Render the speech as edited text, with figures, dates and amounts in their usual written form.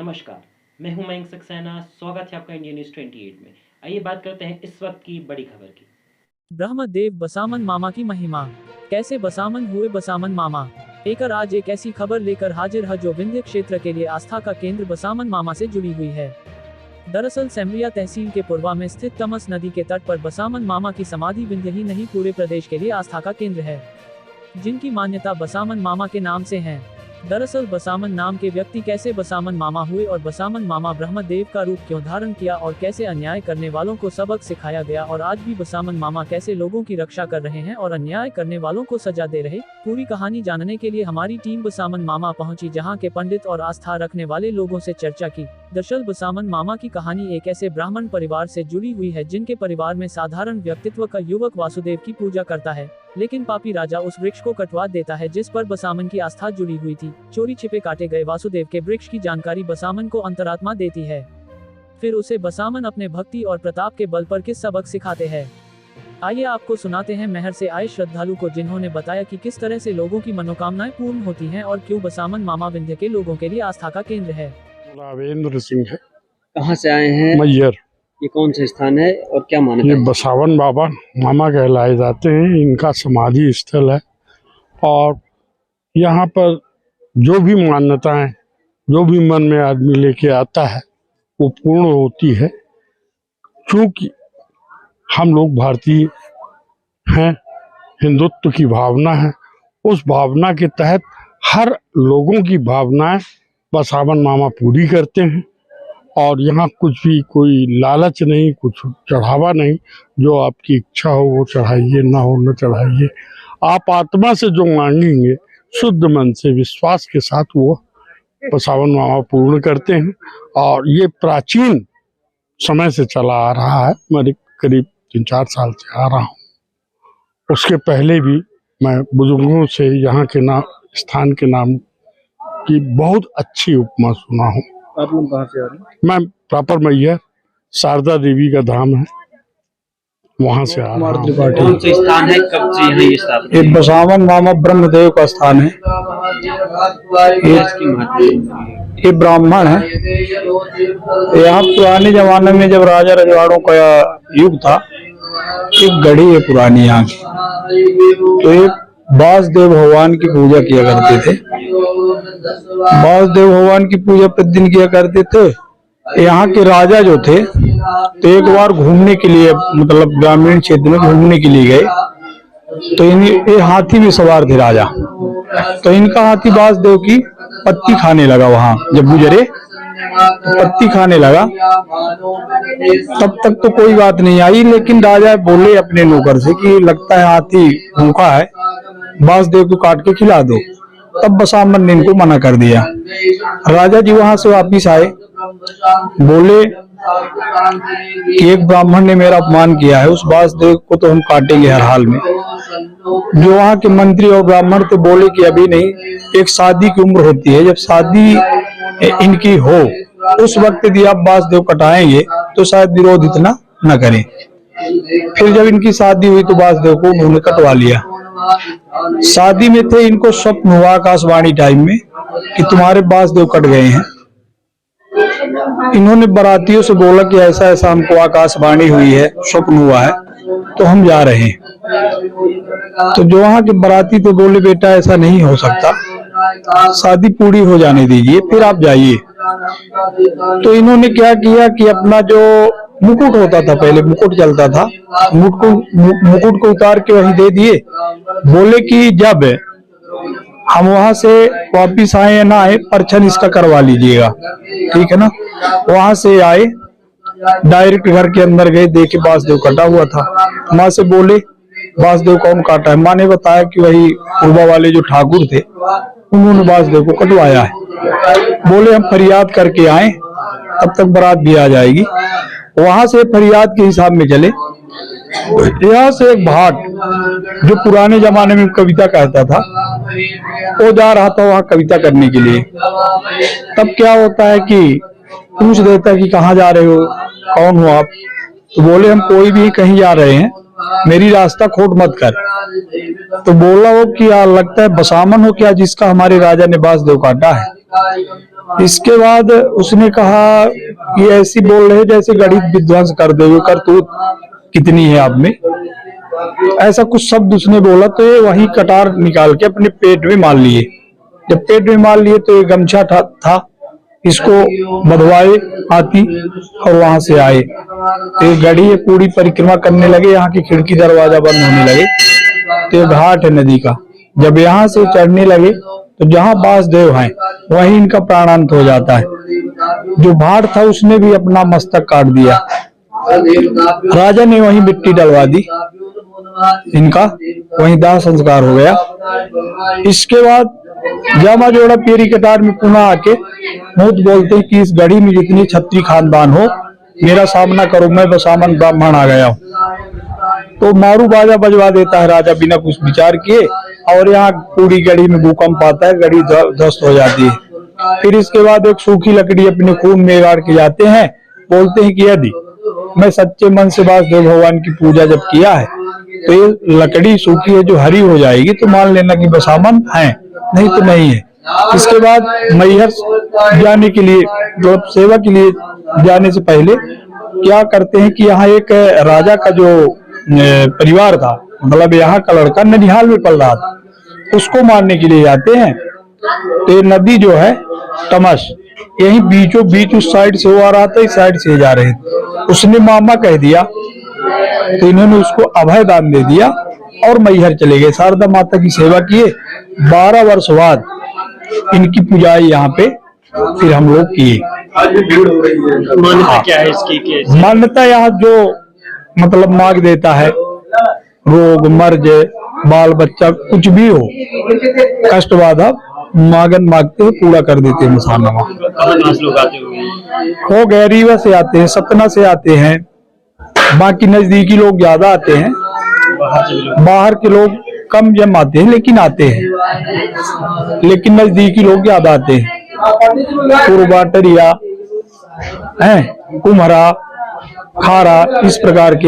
नमस्कार, मैं हूं मयंक सक्सेना। स्वागत है आपका इंडिया न्यूज़ 28 में। आइए बात करते हैं इस वक्त की बड़ी खबर की। ब्रह्मदेव बसामन मामा की महिमा। कैसे बसामन हुए बसामन मामा। एकर आज एक ऐसी खबर लेकर हाजिर है जो विंध्य क्षेत्र के लिए आस्था का केंद्र बसामन मामा से जुड़ी हुई है। दरअसल सेमरिया तहसील के पूर्वा में स्थित तमस नदी के तट पर बसामन मामा की समाधि विंध्य ही नहीं पूरे प्रदेश के लिए आस्था का केंद्र है, जिनकी मान्यता बसामन मामा के नाम से है। दरअसल बसामन नाम के व्यक्ति कैसे बसामन मामा हुए और बसामन मामा ब्रह्मदेव का रूप क्यों धारण किया और कैसे अन्याय करने वालों को सबक सिखाया गया और आज भी बसामन मामा कैसे लोगों की रक्षा कर रहे हैं और अन्याय करने वालों को सजा दे रहे, पूरी कहानी जानने के लिए हमारी टीम बसामन मामा पहुंची, जहां के पंडित और आस्था रखने वाले लोगों से चर्चा की। दरअसल बसामन मामा की कहानी एक ऐसे ब्राह्मण परिवार से जुड़ी हुई है जिनके परिवार में साधारण व्यक्तित्व का युवक वासुदेव की पूजा करता है, लेकिन पापी राजा उस वृक्ष को कटवा देता है जिस पर बसामन की आस्था जुड़ी हुई थी। चोरी छिपे काटे गए वासुदेव के वृक्ष की जानकारी बसामन को अंतरात्मा देती है। फिर उसे बसामन अपने भक्ति और प्रताप के बल पर किस सबक सिखाते हैं। आइए आपको सुनाते हैं मेहर से आए श्रद्धालु को, जिन्होंने बताया कि किस तरह से लोगों की मनोकामनाएं पूर्ण होती हैं और क्यों बसामन मामा विंध्य के लोगों के लिए आस्था का केंद्र है। रावेंद्र सिंह है। कहाँ से आए हैं? मैयर। ये कौन सा स्थान है और क्या मान्यता ये है? बसावन बाबा मामा कहलाए जाते हैं। इनका समाधि स्थल है और यहाँ पर जो भी मान्यताएं, जो भी मन में आदमी लेके आता है वो पूर्ण होती है। क्योंकि हम लोग भारतीय हैं, हिंदुत्व की भावना है, उस भावना के तहत हर लोगों की भावनाएं बसावन मामा पूरी करते हैं। और यहाँ कुछ भी कोई लालच नहीं, कुछ चढ़ावा नहीं। जो आपकी इच्छा हो वो चढ़ाइए, ना हो न चढ़ाइए। आप आत्मा से जो मांगेंगे शुद्ध मन से विश्वास के साथ वो बसावन मामा पूर्ण करते हैं। और ये प्राचीन समय से चला आ रहा है। मैं करीब 3-4 साल से आ रहा हूँ। उसके पहले भी मैं बुजुर्गों से यहाँ के नाम, स्थान के नाम की बहुत अच्छी उपमा सुना हूँ। आप लोग कहाँ से आ रहे हैं? मैं प्रॉपर मैयर, शारदा देवी का धाम है, वहाँ से आ रहा हूँ। कौन सा स्थान है, कब से यहाँ ये स्थापित ये बसावन मामा ब्रह्मदेव का स्थान है। ये ब्राह्मण है। यहाँ पुराने जमाने में जब राजा रजवाड़ों का युग था, एक गढ़ी है पुरानी यहाँ की, तो ये वासुदेव भगवान की पूजा किया करते थे। वासुदेव भगवान की पूजा प्रतिदिन किया करते थे। यहाँ के राजा जो थे तो एक बार घूमने के लिए, मतलब ग्रामीण क्षेत्र में घूमने के लिए गए, तो ये हाथी में सवार थे राजा। तो इनका हाथी वासुदेव की पत्ती खाने लगा। वहां जब गुजरे तो पत्ती खाने लगा। तब तक तो कोई बात नहीं आई, लेकिन राजा बोले अपने नौकर से कि लगता है हाथी भूखा है, वासुदेव को काट के खिला दो। तब बसामन ने इनको मना कर दिया। राजा जी वहां से वापिस आए, बोले कि एक ब्राह्मण ने मेरा अपमान किया है, उस वासुदेव को तो हम काटेंगे हर हाल में। जो वहाँ के मंत्री और ब्राह्मण थे बोले कि अभी नहीं, एक शादी की उम्र होती है, जब शादी इनकी हो उस वक्त यदि आप वासुदेव कटाएंगे तो शायद विरोध इतना न करें। फिर जब इनकी शादी हुई तो वासुदेव को उन्होंने कटवा लिया। शादी में थे, इनको स्वप्न हुआ आकाशवाणी टाइम में कि तुम्हारे वासुदेव कट गए हैं। इन्होंने बारातियों से बोला कि ऐसा ऐसा हमको आकाशवाणी हुई है, स्वप्न हुआ है, तो हम जा रहे हैं। तो जो वहाँ के बाराती थे बोले बेटा ऐसा नहीं हो सकता, शादी पूरी हो जाने दीजिए फिर आप जाइए। तो इन्होंने क्या किया कि अपना जो मुकुट होता था, पहले मुकुट चलता था, मुकुट को उतार के वहीं दे दिए। बोले कि जब हम वहां से वापिस आए या ना आए, परछन इसका करवा लीजिएगा, ठीक है ना। वहां से आए, डायरेक्ट घर के अंदर गए, देखे वासुदेव कटा हुआ था। माँ से बोले वासुदेव कौन काटा है? माँ ने बताया कि वही पूर्वा वाले जो ठाकुर थे उन्होंने वासुदेव को कटवाया है। बोले हम फरियाद करके आए, तब तक बारात भी आ जाएगी। वहां से फरियाद के हिसाब में चले। यहाँ से एक भाट जो पुराने जमाने में कविता कहता था, वो जा रहा था वहाँ कविता करने के लिए। तब क्या होता है कि पूछ देता है कि कहाँ जा रहे हो, कौन हो आप? तो बोले हम कोई भी कहीं जा रहे हैं, मेरी रास्ता खोट मत कर। तो बोला वो कि यार लगता है बसामन हो क्या, जिसका हमारे राजा ने वासुदेव काटा है? इसके बाद उसने कहा कि ऐसी बोल रहे जैसे गणित विध्वंस कर दोगे, करतूत कितनी है आप में, ऐसा कुछ शब्द उसने बोला। तो ये वही कटार निकाल के अपने पेट में मार लिए। जब पेट में मार लिए तो ये गमछा था, इसको बधवाए हाथी और वहां से आए। तो ये गढ़ी पूरी परिक्रमा करने लगे, यहाँ की खिड़की दरवाजा बंद होने लगे। तो ये घाट है नदी का। जब यहाँ से चढ़ने लगे तो जहाँ बासदेव हैं वहीं इनका प्राणांत हो जाता है। जो भाट था उसने भी अपना मस्तक काट दिया। राजा ने वहीं मिट्टी डलवा दी, इनका वहीं दाह संस्कार हो गया। इसके बाद जामा जोड़ा पेरी कटार में पुनः आके मूत बोलते हैं कि इस गढ़ी में जितनी छत्री खानदान हो मेरा सामना करो, मैं बसामन ब्राह्मण आ गया हूँ। तो मारू बाजा बजवा देता है राजा बिना कुछ विचार किए, और यहाँ पूरी गढ़ी में भूकंप आता है, गढ़ी ध्वस्त हो जाती है। फिर इसके बाद एक सूखी लकड़ी अपने खून में गाड़ के जाते हैं, बोलते हैं कि यदि मैं सच्चे मन से वासुदेव भगवान की पूजा जब किया है तो ये लकड़ी सूखी है जो हरी हो जाएगी, तो मान लेना कि बसामन है, नहीं तो नहीं है। इसके बाद मैहर जाने के लिए, जो सेवा के लिए जाने से पहले क्या करते हैं कि यहाँ एक राजा का जो परिवार था, मतलब यहाँ का लड़का ननिहाल में पल रहा था, उसको मारने के लिए जाते हैं। तो ये नदी जो है तमस, यही बीचों बीच उस साइड से वो आ रहा था, इस साइड से जा रहे थे। उसने मामा कह दिया तो इन्होंने उसको अभय दान दे दिया और मैहर चले गए। शारदा माता की सेवा किए। 12 वर्ष बाद इनकी पूजाई यहाँ पे फिर हम लोग किए। मान्यता क्या है इसकी? मान्यता यहाँ जो मतलब मांग देता है, रोग मर्ज बाल बच्चा कुछ भी हो, कष्ट बाधा मांगन मांगते हैं, पूरा कर देते हैं। मसानमा लोग आते होंगे, हो गए, रीवा से आते हैं, सतना से आते हैं, बाकी नजदीकी लोग ज्यादा आते हैं, बाहर के लोग कम जम आते हैं लेकिन आते हैं, लेकिन नजदीकी लोग ज्यादा आते हैं। पूर्वा टरिया है, कुम्हरा, खारा, इस प्रकार के